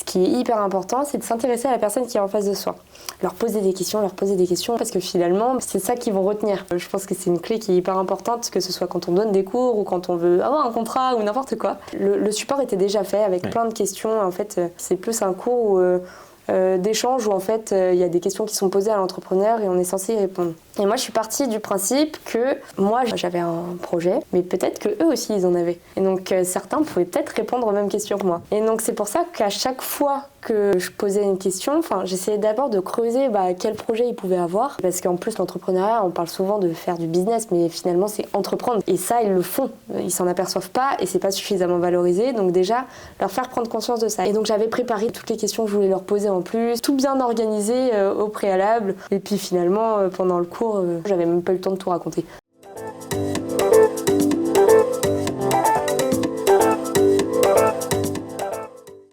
qui est hyper important, c'est de s'intéresser à la personne qui est en face de soi. Leur poser des questions, parce que finalement, c'est ça qu'ils vont retenir. Je pense que c'est une clé qui est hyper importante, que ce soit quand on donne des cours ou quand on veut avoir un contrat ou n'importe quoi. Le support était déjà fait avec plein de questions. En fait, c'est plus un cours d'échange où en fait il y a des questions qui sont posées à l'entrepreneur et on est censé y répondre. Et moi je suis partie du principe que moi j'avais un projet, mais peut-être que eux aussi ils en avaient. Et donc certains pouvaient peut-être répondre aux mêmes questions que moi. Et donc c'est pour ça qu'à chaque fois que je posais une question, j'essayais d'abord de creuser quel projet ils pouvaient avoir. Parce qu'en plus l'entrepreneuriat, on parle souvent de faire du business, mais finalement c'est entreprendre. Et ça ils le font, ils s'en aperçoivent pas et c'est pas suffisamment valorisé. Donc déjà leur faire prendre conscience de ça. Et donc j'avais préparé toutes les questions que je voulais leur poser en plus, tout bien organisé au préalable. Et puis finalement pendant le cours, j'avais même pas eu le temps de tout raconter.